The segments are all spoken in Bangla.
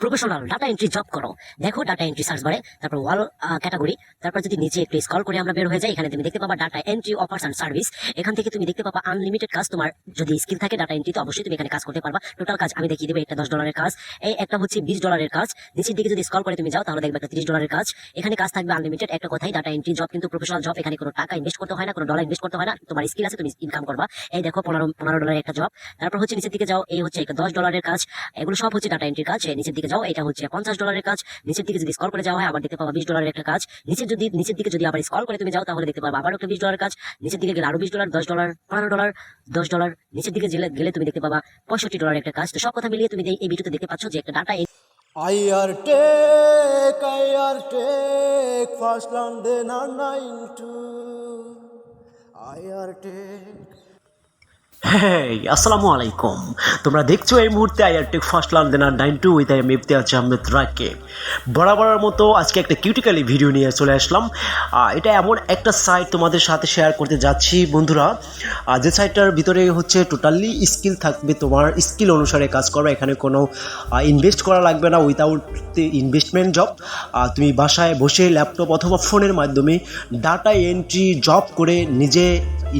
প্রফেশনাল ডাটা এন্ট্রি জব করো, দেখো ডাটা এন্ট্রি সার্চ বারে, তারপর ওয়াল ক্যাটাগরি, তারপর যদি নিচে একটু স্ক্রল করে আমরা বের হয়ে যাই, এখানে তুমি দেখতে পাবা data entry offers and service. এখান থেকে তুমি দেখতে পাবা আনলিমিটেড কাজ। তোমার যদি স্কিল থাকে ডাটা এন্ট্রিতে, অবশ্যই তুমি এখানে কাজ করতে পারবা। টোটাল কাজ আমি দেখিয়ে দেবো। একটা $10 কাজ, এই একটা হচ্ছে $20 কাজ। নিচের দিকে যদি স্ক্রল করে তুমি যাও তাহলে দেখবে একটা $30 কাজ। এখানে কাজ থাকবে আনলিমিটেড। একটা কথাই, ডাটা এন্ট্রি জব কিন্তু প্রফেশনাল জব। এখানে কোনো টাকা ইনভেস্ট করতে হয় না, কোনো ডলার ইনভেস্ট করতে হয় না। তোমার স্কিল আছে, তুমি ইনকাম করবা। এই দেখো $15 একটা জব। তারপর হচ্ছে নিচের দিকে যাও, এই হচ্ছে একটা $10 কাজ। এগুলো সব হচ্ছে ডাটা এন্ট্রির কাজ। নিচের দিকে যাও, এটা হচ্ছে $50 কাজ। নিচের দিকে যদি স্ক্রল করে যাওয়া হয় আবার দেখতে পাবা $20 একটা কাজ। নিচের দিকে যদি আবার স্ক্রল করে তুমি যাও তাহলে দেখতে পাবা আবার একটা $20 কাজ। নিচের দিকে গেলে আরো $20, $10, $15, $10। নিচের দিকে গেলে তুমি দেখতে পাবা $65 একটা কাজ। তো সব কথা মিলিয়ে তুমি এই ভিডিওতে দেখতে পাচ্ছ যে একটা data I are take first land then are 9 to I are take। Hey আসসালামু আলাইকুম, তোমরা দেখছো এই মুহূর্তে আইআরটেক first learn 9 two with I am Iftiaz Ahmed Rakib. বরাবরের মতো আজকে একটা কিউটিক্যালি ভিডিও নিয়ে চলে আসলাম। এটা এমন একটা সাইট তোমাদের সাথে শেয়ার করতে যাচ্ছি বন্ধুরা, যে সাইটটার ভিতরে হচ্ছে টোটালি স্কিল থাকবে, তোমার স্কিল অনুসারে কাজ করবে। এখানে কোনো ইনভেস্ট করা লাগবে না, উইথাউট ইনভেস্টমেন্ট জব। তুমি বাসায় বসে ল্যাপটপ অথবা ফোনের মাধ্যমে ডাটা এন্ট্রি জব করে নিজে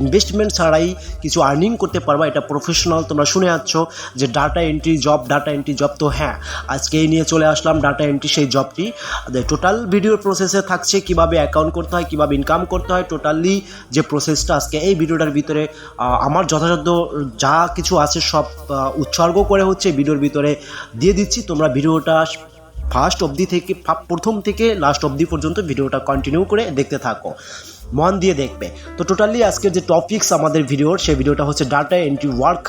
ইনভেস্টমেন্ট ছাড়াই কিছু আর্নিং করতে পারবা। এটা প্রফেশনাল। তোমরা শুনে আসছো যে ডাটা এন্ট্রি জব। তো হ্যাঁ, আজকে এই নিয়ে চলে আসলাম ডাটা এন্ট্রি সেই জবটি। টোটাল ভিডিওর প্রসেসে থাকছে কিভাবে অ্যাকাউন্ট করতে হয়, কিভাবে ইনকাম করতে হয়, টোটালি যে প্রসেসটা আজকে এই ভিডিওটার ভিতরে আমার যথাযথ যা কিছু আছে সব উৎসর্গ করে হচ্ছে ভিডিওর ভিতরে দিয়ে দিচ্ছি। তোমরা ভিডিওটা ফার্স্ট অবধি থেকে প্রথম থেকে লাস্ট অবধি পর্যন্ত ভিডিওটা কন্টিনিউ করে দেখতে থাকো, মন দিয়ে দেখবে। তো টোটালি আজকের যে টপিকস আমাদের ভিডিওর, সেই ভিডিওটা হচ্ছে ডাটা এন্ট্রি ওয়ার্ক।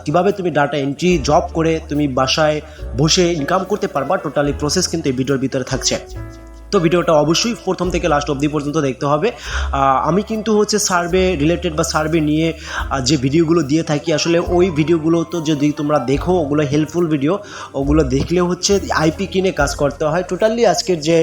কীভাবে তুমি ডাটা এন্ট্রি জব করে তুমি বাসায় বসে ইনকাম করতে পারবা, টোটালি প্রসেস কিন্তু এই ভিডিওর ভিতরে থাকছে। তো ভিডিওটা অবশ্যই প্রথম থেকে লাস্ট অবধি পর্যন্ত দেখতে হবে। আমি কিন্তু হচ্ছে সার্ভে রিলেটেড বা সার্ভে নিয়ে যে ভিডিওগুলো দিয়ে থাকি, আসলে ওই ভিডিওগুলো তো যদি তোমরা দেখো ওগুলো হেল্পফুল ভিডিও, ওগুলো দেখলে হচ্ছে আইপি কিনে কাজ করতে হয়। টোটালি আজকের যে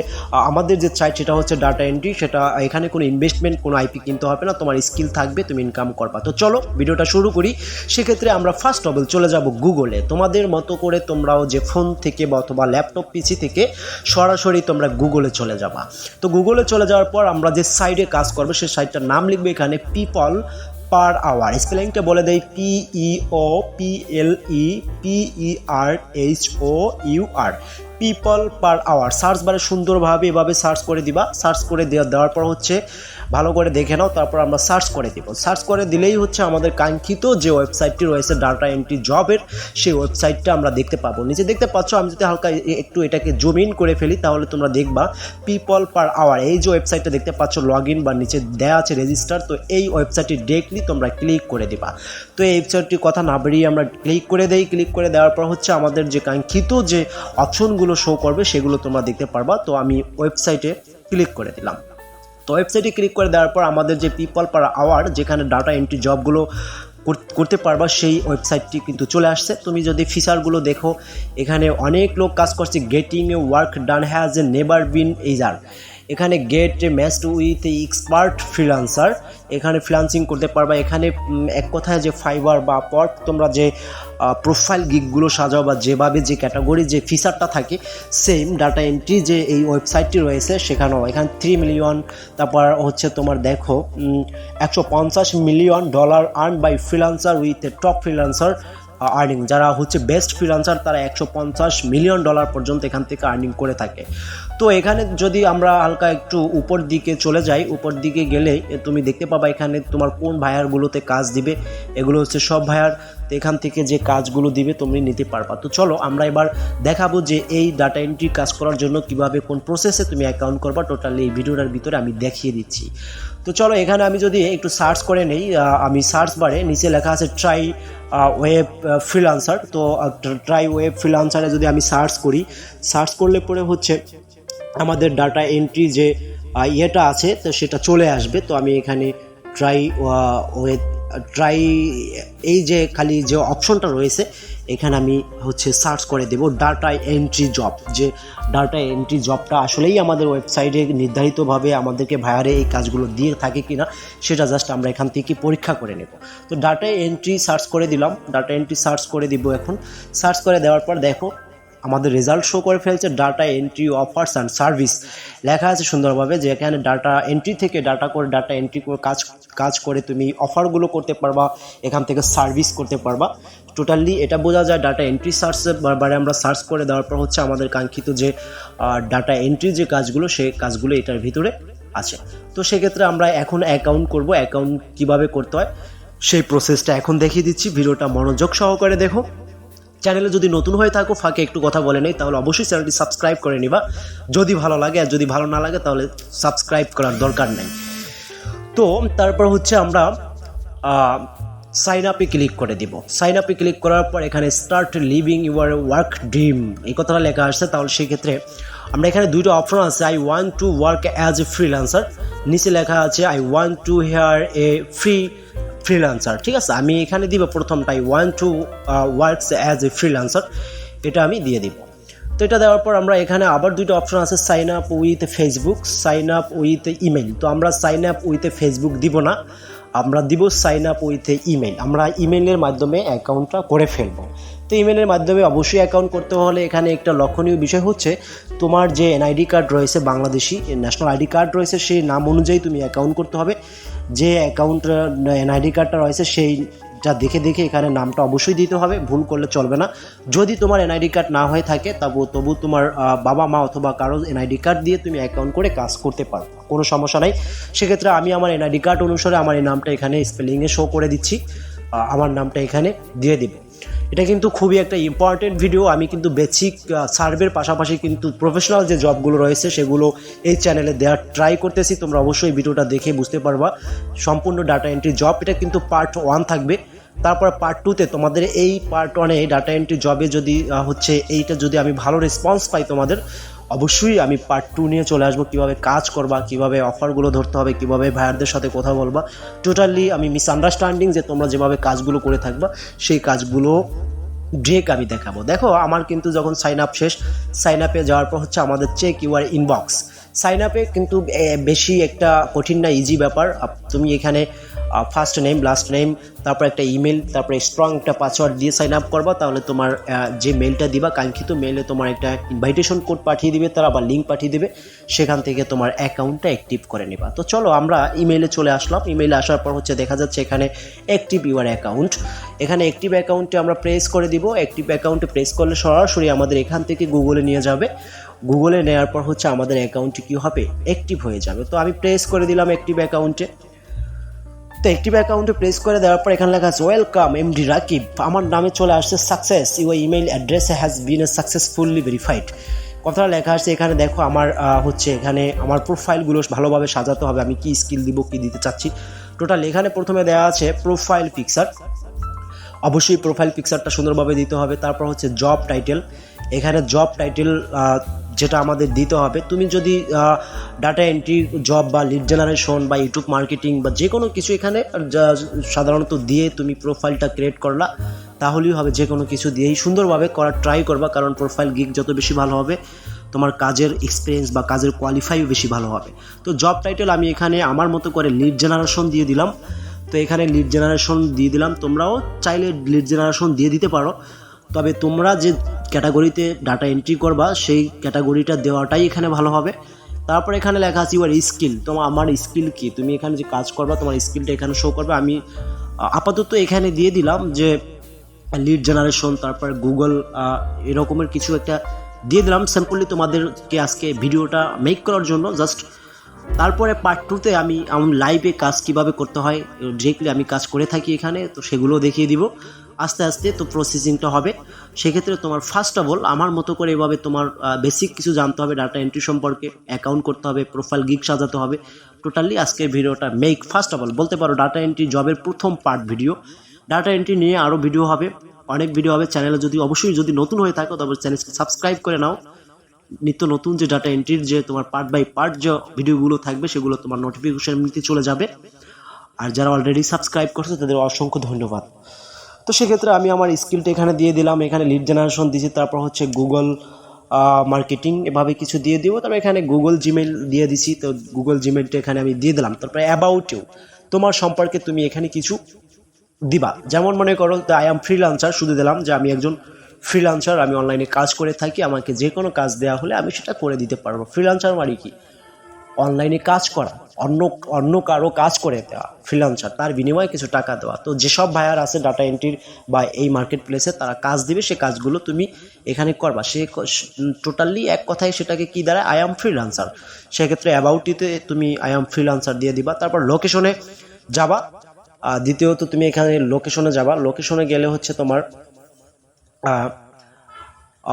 আমাদের যে সাইট সেটা হচ্ছে ডাটা এন্ট্রি, সেটা এখানে কোনো ইনভেস্টমেন্ট, কোনো আইপি কিনতে হবে না, তোমার স্কিল থাকবে, তুমি ইনকাম করবা। তো চলো ভিডিওটা শুরু করি। সেক্ষেত্রে আমরা ফার্স্ট অফ অল চলে যাব গুগলে। তোমাদের মতো করে তোমরাও যে ফোন থেকে বা অথবা ল্যাপটপ পিসি থেকে সরাসরি তোমরা গুগলে চলে যাবা। তো গুগলে চলে যাওয়ার পর আমরা যে সাইটে কাজ করবো সেই সাইটটার নাম লিখবে এখানে পিপল পার আওয়ার। স্পেলিংটা বলে দেয় PEOPLEPERHOUR, people per hour. Search বারে সুন্দরভাবে এভাবে সার্চ করে দিবা। সার্চ করে দেওয়ার পর হচ্ছে ভালো করে দেখে নাও, তারপর আমরা সার্চ করে দিব। সার্চ করে দিলেই হচ্ছে আমাদের কাঙ্ক্ষিত যে ওয়েবসাইটটি রয়েছে ডাটা এন্ট্রি জবের, সেই ওয়েবসাইটটা আমরা দেখতে পাবো। নিচে দেখতে পাচ্ছ, আমি যদি হালকা একটু এটাকে জুম ইন করে ফেলি তাহলে তোমরা দেখবা পিপল পার আওয়ার এই যে ওয়েবসাইটটা দেখতে পাচ্ছ, লগ ইন বা নিচে দেওয়া আছে রেজিস্টার। তো এই ওয়েবসাইটটি ডিরেক্টলি তোমরা ক্লিক করে দিবা। তো এই ওয়েবসাইটটির কথা না বেরিয়ে আমরা ক্লিক করে দেই। ক্লিক করে দেওয়ার পর হচ্ছে আমাদের যে কাঙ্ক্ষিত যে অপশনগুলো শো করবে সেগুলো তোমরা দেখতে পারবা। তো আমি ওয়েবসাইটে ক্লিক করে দিলাম। তো ওয়েবসাইটে ক্লিক করে দেওয়ার পর আমাদের যে পিপল পার আওয়ার, যেখানে ডাটা এন্ট্রি জবগুলো করতে পারবা, সেই ওয়েবসাইটটি কিন্তু চলে আসছে। তুমি যদি ফিচারগুলো দেখো, এখানে অনেক লোক কাজ করছে। Getting a work done has a never been easier. এখানে get matched with expert freelancer, এখানে ফ্রিল্যান্সিং করতে পারবা। এখানে এক কথায় যে ফাইবার বা আপওয়ার্ক, তোমরা যে প্রোফাইল গিগগুলো সাজাও বা যেভাবে যে ক্যাটাগরি যে ফিচারটা থাকে, সেম ডাটা এন্ট্রি যে এই ওয়েবসাইটটি রয়েছে সেখানেও। এখানে 3 মিলিয়ন, তারপর হচ্ছে তোমার দেখো $150 million earn by freelancer with a top freelancer earning. যারা হচ্ছে বেস্ট ফ্রিল্যান্সার তারা $150 মিলিয়ন পর্যন্ত এখান থেকে আর্নিং করে থাকে। তো এখানে যদি আমরা হালকা একটু উপর দিকে চলে যাই, উপর দিকে গেলে তুমি দেখতে পাবা এখানে তোমার কোন ভায়ারগুলোতে কাজ দিবে। এগুলো হচ্ছে সব ভায়ার। তো এখান থেকে যে কাজগুলো দিবে তুমি নিতে পারবা। তো চলো আমরা এবার দেখাবো যে এই ডাটা এন্ট্রি কাজ করার জন্য কিভাবে কোন প্রসেসে তুমি অ্যাকাউন্ট করবা, টোটালি এই ভিডিওটার ভিতরে আমি দেখিয়ে দিচ্ছি। তো চলো এখানে আমি যদি একটু সার্চ করে নেই, আমি সার্চ বারে নিচে লেখা আছে ট্রাই ওয়েব ফ্রিল্যান্সার। তো ট্রাই ওয়েব ফ্রিল্যান্সারে যদি আমি সার্চ করলে পরে হচ্ছে আমাদের ডাটা এন্ট্রি যে ইয়েটা আছে তো সেটা চলে আসবে। তো আমি এখানে ট্রাই এই যে খালি যে অপশনটা রয়েছে এখানে আমি হচ্ছে সার্চ করে দেব ডাটা এন্ট্রি জব। যে ডাটা এন্ট্রি জবটা আসলেই আমাদের ওয়েবসাইটে নির্ধারিতভাবে আমাদেরকে ভায়ারে এই কাজগুলো দিয়ে থাকে কিনা সেটা জাস্ট আমরা এখান থেকে পরীক্ষা করে নেব। তো ডাটা এন্ট্রি সার্চ করে দিলাম, ডাটা এন্ট্রি সার্চ করে দিব। এখন সার্চ করে দেওয়ার পর দেখো আমাদের রেজাল্ট শো করে ফেলছে data entry offers and service লেখা আছে সুন্দরভাবে, যে এখানে ডাটা এন্ট্রি থেকে ডাটা এন্ট্রি করে কাজ করে তুমি অফারগুলো করতে পারবা, এখান থেকে সার্ভিস করতে পারবা। টোটালি এটা বোঝা যায় ডাটা এন্ট্রি বারে আমরা সার্চ করে দেওয়ার পর হচ্ছে আমাদের কাঙ্ক্ষিত যে ডাটা এন্ট্রি যে কাজগুলো সেই কাজগুলো এটার ভিতরে আছে। তো সেক্ষেত্রে আমরা এখন অ্যাকাউন্ট করব, অ্যাকাউন্ট কিভাবে করতে হয় সেই প্রসেসটা এখন দেখিয়ে দিচ্ছি, ভিডিওটা মনোযোগ সহকারে দেখো। চ্যানেলে যদি নতুন হয়ে থাকো ফাঁকে একটু কথা বলে নেই, তাহলে অবশ্যই চ্যানেলটি সাবস্ক্রাইব করে নিবা যদি ভালো লাগে, আর যদি ভালো না লাগে তাহলে সাবস্ক্রাইব করার দরকার নেই। তো তারপর হচ্ছে আমরা সাইন আপে ক্লিক করে দিব। সাইন আপে ক্লিক করার পর এখানে start living your work dream এই কথাটা লেখা আসছে। তাহলে সেক্ষেত্রে আমরা এখানে দুইটা অপশন আছে, I want to work as a freelancer, নিচে লেখা আছে I want to hire a freelancer. ঠিক আছে, আমি এখানে দিব প্রথমটা I want to works as a freelancer, এটা আমি দিয়ে দিব। তো এটা দেওয়ার পর আমরা এখানে আবার দুটো অপশন আছে, sign up with Facebook, sign up with email. তো আমরা সাইন আপ উইথ ফেসবুক দিব না, আমরা দিব সাইন আপ উইথ ইমেল। আমরা ইমেলের মাধ্যমে অ্যাকাউন্টটা করে ফেলবো। তো ইমেলের মাধ্যমে অবশ্যই অ্যাকাউন্ট করতে হলে এখানে একটা লক্ষণীয় বিষয় হচ্ছে তোমার যে এনআইডি কার্ড রয়েছে, বাংলাদেশি ন্যাশনাল আইডি কার্ড রয়েছে, সেই নাম অনুযায়ী তুমি অ্যাকাউন্ট করতে হবে। যে অ্যাকাউন্ট এনআইডি কার্ডটা রয়েছে সেইটা দেখে এখানে নামটা অবশ্যই দিতে হবে, ভুল করলে চলবে না। যদি তোমার এনআইডি কার্ড না হয়ে থাকে তবু তোমার বাবা মা অথবা কারো এনআইডি কার্ড দিয়ে তুমি অ্যাকাউন্ট করে কাজ করতে পারো, কোনো সমস্যা নাই। সেক্ষেত্রে আমি আমার এনআইডি কার্ড অনুসারে আমার এই নামটা এখানে স্পেলিংয়ে শো করে দিচ্ছি, আমার নামটা এখানে দিয়ে দিব। এটা কিন্তু খুবই একটা ইম্পর্টেন্ট ভিডিও। আমি কিন্তু বেসিক সার্ভের পাশাপাশি কিন্তু প্রফেশনাল যে জবগুলো রয়েছে সেগুলো এই চ্যানেলে দেওয়ার ট্রাই করতেছি। তোমরা অবশ্যই ভিডিওটা দেখে বুঝতে পারবা সম্পূর্ণ ডাটা এন্ট্রি জব। এটা কিন্তু পার্ট 1 থাকবে, তারপর পার্ট 2তে তোমাদের এই পার্ট 1-এ ডাটা এন্ট্রি জবে যদি এইটা যদি আমি ভালো রেসপন্স পাই তোমাদের, অবশ্যই আমি পার্ট 2 নিয়ে চলে আসবো, কীভাবে কাজ করবা, কীভাবে অফারগুলো ধরতে হবে, কীভাবে ভাইয়ারদের সাথে কথা বলবা। টোটালি আমি মিসআন্ডারস্ট্যান্ডিং যে তোমরা যেভাবে কাজগুলো করে থাকবা সেই কাজগুলো ব্রেক আমি দেখাবো। দেখো আমার কিন্তু যখন সাইন আপ শেষ, সাইন আপে যাওয়ার পর হচ্ছে আমাদের চেক ইউর ইনবক্স। সাইন আপে কিন্তু বেশি একটা কঠিন না, ইজি ব্যাপার। তুমি এখানে ফার্স্ট নেম, লাস্ট নেম, তারপর একটা ইমেল, তারপরে স্ট্রং একটা পাসওয়ার্ড দিয়ে সাইন আপ করবা। তাহলে তোমার যে মেলটা দিবা কাঙ্ক্ষিত মেলে তোমার একটা ইনভাইটেশন কোড পাঠিয়ে দিবে তারা, বা লিঙ্ক পাঠিয়ে দিবে, সেখান থেকে তোমার অ্যাকাউন্টটা অ্যাক্টিভ করে নিবা। তো চলো আমরা ইমেইলে চলে আসলাম। ইমেইলে আসার পর হচ্ছে দেখা যাচ্ছে এখানে অ্যাক্টিভ ইউর অ্যাকাউন্ট। এখানে অ্যাক্টিভ অ্যাকাউন্টে আমরা প্রেস করে দিব। অ্যাক্টিভ অ্যাকাউন্টে প্রেস করলে সরাসরি আমাদের এখান থেকে গুগলে নিয়ে যাবে। গুগলে নেওয়ার পর হচ্ছে আমাদের অ্যাকাউন্টটি কী হবে, অ্যাক্টিভ হয়ে যাবে। তো আমি প্রেস করে দিলাম অ্যাক্টিভ অ্যাকাউন্টে। তো অ্যাক্টিভ অ্যাকাউন্টে প্রেস করে দেওয়ার পর এখানে লেখা আছে ওয়েলকাম এমডি রাকিব, আমার নামে চলে আসছে success, your email address has been successfully verified. কথাটা লেখা আসছে এখানে। দেখো আমার এখানে আমার প্রোফাইলগুলো ভালোভাবে সাজাতে হবে, আমি কি স্কিল দিব, কি দিতে চাচ্ছি। টোটাল এখানে প্রথমে দেওয়া আছে প্রোফাইল পিকচার, অবশ্যই প্রোফাইল পিকচারটা সুন্দরভাবে দিতে হবে। তারপর হচ্ছে জব টাইটেল, এখানে জব টাইটেল যেটা আমাদের দিতে হবে। তুমি যদি ডাটা এন্ট্রি জব বা লিড জেনারেশন বা ইউটিউব মার্কেটিং বা যে কোনো কিছু এখানে সাধারণত দিয়ে তুমি প্রোফাইলটা ক্রিয়েট করলা, তাহলেই হবে। যে কোনো কিছু দিয়েই সুন্দরভাবে করার ট্রাই করবা, কারণ প্রোফাইল গিক যত বেশি ভালো হবে তোমার কাজের এক্সপিরিয়েন্স বা কাজের কোয়ালিফাইও বেশি ভালো হবে। তো জব টাইটেল আমি এখানে আমার মতো করে লিড জেনারেশন দিয়ে দিলাম। তো এখানে লিড জেনারেশন দিয়ে দিলাম, তোমরাও চাইলে লিড জেনারেশন দিয়ে দিতে পারো, তবে তোমরা যে ক্যাটাগরিতে ডাটা এন্ট্রি করবা সেই ক্যাটাগরিটা দেওয়াটাই এখানে ভালো হবে। তারপর এখানে লেখা আছে ইউর স্কিল, তোমার আমার স্কিল কি, তুমি এখানে যে কাজ করবা তোমার স্কিলটা এখানে শো করবে। আমি আপাতত এখানে দিয়ে দিলাম যে লিড জেনারেশন, তারপর গুগল এরকমের কিছু একটা দিয়ে দিলাম সিম্পলি তোমাদেরকে আজকে ভিডিওটা মেক করার জন্য জাস্ট। তারপরে পার্ট 2-তে আমি লাইভে কাজ কিভাবে করতে হয় ডিরেক্টলি আমি কাজ করে থাকি এখানে, তো সেগুলো দেখিয়ে দিব আস্তে আস্তে। তো প্রসেসিংটা হবে, সেক্ষেত্রে তোমার ফার্স্ট অফ অল আমার মতো করে এভাবে তোমার বেসিক কিছু জানতে হবে ডাটা এন্ট্রি সম্পর্কে, অ্যাকাউন্ট করতে হবে, প্রোফাইল গিগ সাজাতে হবে। টোটালি আজকের ভিডিওটা মেক ফার্স্ট অফ অল বলতে পারো ডাটা এন্ট্রি জবের প্রথম পার্ট ভিডিও। ডাটা এন্ট্রি নিয়ে আরও ভিডিও হবে, অনেক ভিডিও হবে চ্যানেলে। অবশ্যই যদি নতুন হয়ে থাকো তবে চ্যানেলকে সাবস্ক্রাইব করে নাও। নিত্য নতুন যে ডাটা এন্ট্রির যে তোমার পার্ট বাই পার্ট যে ভিডিওগুলো থাকবে সেগুলো তোমার নোটিফিকেশন নিতে চলে যাবে। আর যারা অলরেডি সাবস্ক্রাইব করছে তাদের অসংখ্য ধন্যবাদ। তো সেক্ষেত্রে আমি আমার স্কিলটা এখানে দিয়ে দিলাম, এখানে লিড জেনারেশন দিয়েছি, তারপর হচ্ছে গুগল মার্কেটিং এভাবে কিছু দিয়ে দিব। তারপর এখানে গুগল জিমেল দিয়ে দিছি, তো গুগল জিমেলটা এখানে আমি দিয়ে দিলাম। তারপরে অ্যাবাউট ইউ, তোমার সম্পর্কে তুমি এখানে কিছু দিবা, যেমন মনে করো আই এম ফ্রিল্যান্সার, শুধু দিলাম যে আমি একজন ফ্রিল্যান্সার, আমি অনলাইনে কাজ করে থাকি, আমাকে যে কোনো কাজ দেওয়া হলে আমি সেটা করে দিতে পারবো। ফ্রিল্যান্সার মানে কি? অনলাইনে কাজ করা, অন্য অন্য কারো কাজ করে দেওয়া, ফ্রিল্যান্সার, তার বিনিময়ে কিছু টাকা দেওয়া। তো যেসব ভাইয়ার আছে ডাটা এন্ট্রির বা এই মার্কেট প্লেসে, তারা কাজ দিবে, সে কাজগুলো তুমি এখানে করবা। সে টোটালি এক কথায় সেটাকে কি দাঁড়ায়, আই অ্যাম ফ্রিল্যান্সার। সেক্ষেত্রে অ্যাবাউটিতে তুমি আই অ্যাম ফ্রিল্যান্সার দিয়ে দিবা। তারপর লোকেশনে যাবা। দ্বিতীয়ত তুমি এখানে লোকেশনে যাবা। লোকেশনে গেলে হচ্ছে তোমার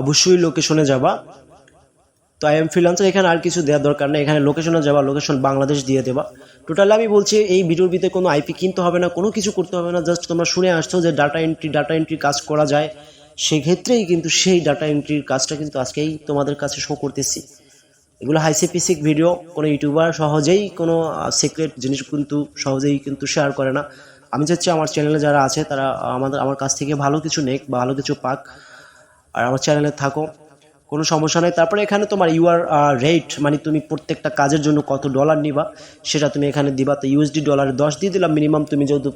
অবশ্যই লোকেশনে যাবা। তো আই এম ফ্রিল্যান্সার, এখানে আর কিছু দেওয়ার দরকার নেই। এখানে লোকেশনে যাবা, লোকেশন বাংলাদেশ দিয়ে দেবা। টোটালি আমি বলছি এই ভিডিওর ভিতরে কোনো আইপি কিনতে হবে না, কোনো কিছু করতে হবে না। জাস্ট তোমরা শুনে আসছো যে ডাটা এন্ট্রি কাজ করা যায়, সেক্ষেত্রেই কিন্তু সেই ডাটা এন্ট্রির কাজটা কিন্তু আজকেই তোমাদের কাছে শো করতেছি। এগুলো হাইসেপিসিক ভিডিও, কোনো ইউটিউবার সহজেই কোনো সিক্রেট জিনিস কিন্তু সহজেই কিন্তু শেয়ার করে না। আমি চাচ্ছি আমার চ্যানেলে যারা আছে তারা আমার কাছ থেকে ভালো কিছু নেক, ভালো কিছু পাক, আর আমার চ্যানেলে থাকো, কোনো সমস্যা নেই। তারপরে এখানে তোমার ইউআর রেট, মানে তুমি প্রত্যেকটা কাজের জন্য কত ডলার নিবা সেটা তুমি এখানে দিবা। তো ইউএসডি ডলারে 10 দিয়ে দিলাম মিনিমাম। তুমি যেহেতু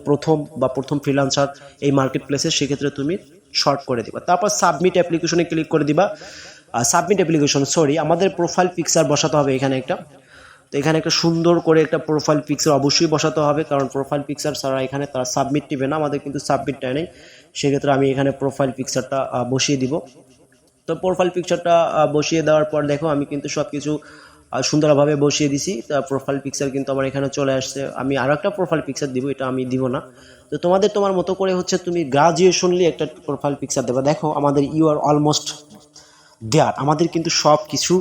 প্রথম ফ্রিল্যান্সার এই মার্কেট প্লেসে, সেক্ষেত্রে তুমি শর্ট করে দিবা। তারপর সাবমিট অ্যাপ্লিকেশনে ক্লিক করে দিবা। সাবমিট অ্যাপ্লিকেশন আমাদের প্রোফাইল পিকচার বসাতে হবে এখানে একটা। তো এখানে একটা সুন্দর করে একটা প্রোফাইল পিকচার অবশ্যই বসাতে হবে, কারণ প্রোফাইল পিকচার ছাড়া এখানে তারা সাবমিট নেবে না। আমাদের কিন্তু সাবমিট নেয় নেই, সেক্ষেত্রে আমি এখানে প্রোফাইল পিকচারটা বসিয়ে দিব। তো প্রোফাইল পিকচারটা বসিয়ে দেওয়ার পর দেখো আমি কিন্তু সব কিছু সুন্দরভাবে বসিয়ে দিছি। প্রোফাইল পিকচার কিন্তু আমার এখানে চলে আসছে। আমি আরও একটা প্রোফাইল পিকচার দিব, এটা আমি দিব না। তো তোমার মতো করে হচ্ছে তুমি গ্রাজুয়েশনলি একটা প্রোফাইল পিকচার দেবা। দেখো আমাদের ইউ আর অলমোস্ট দেয়ার, আমাদের কিন্তু সব কিছু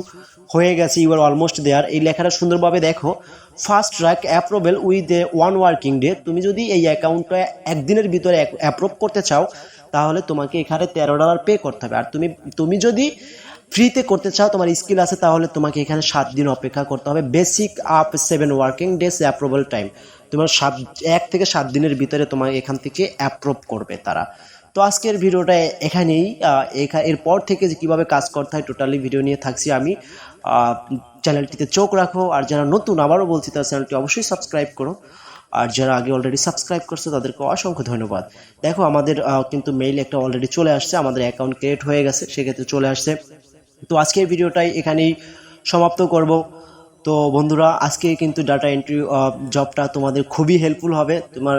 হয়ে গেছে। ইউ আর অলমোস্ট দেয়ার, এই লেখাটা সুন্দরভাবে দেখো। First track approval with one working day. তুমি যদি এই অ্যাকাউন্টটা একদিনের ভিতরে অ্যাপ্রুভ করতে চাও, তাহলে তোমাকে এখানে $13 পে করতে হবে। আর তুমি যদি ফ্রিতে করতে চাও, তোমার স্কিল আছে, তাহলে তোমাকে এখানে 7 দিন অপেক্ষা করতে হবে। Basic up 7 working days approval time. তোমার 1 থেকে 7 দিনের ভিতরে তোমার এখান থেকে অ্যাপ্রুভ করবে তারা। তো আজকের ভিডিওটা এখানেই। এরপর থেকে যে কীভাবে কাজ করতে হয় টোটালি ভিডিও নিয়ে থাকছি আমি। চ্যানেলটিতে চোখ রাখো, আর যারা নতুন, আবারও বলছি, তার চ্যানেলটি অবশ্যই সাবস্ক্রাইব করো। আর যারা আগে অলরেডি সাবস্ক্রাইব করছে তাদেরকে অসংখ্য ধন্যবাদ। দেখো আমাদের কিন্তু মেইল একটা অলরেডি চলে আসছে, আমাদের অ্যাকাউন্ট ক্রিয়েট হয়ে গেছে, সেক্ষেত্রে চলে আসছে। তো আজকের ভিডিওটাই এখানেই সমাপ্ত করব। তো বন্ধুরা, আজকে কিন্তু ডাটা এন্ট্রি জবটা তোমাদের খুবই হেল্পফুল হবে, তোমার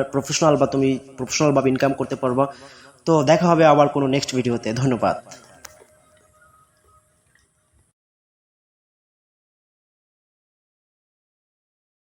তুমি প্রফেশনালভাবে ইনকাম করতে পারবা। তো দেখা হবে আবার কোনো নেক্সট ভিডিওতে। ধন্যবাদ।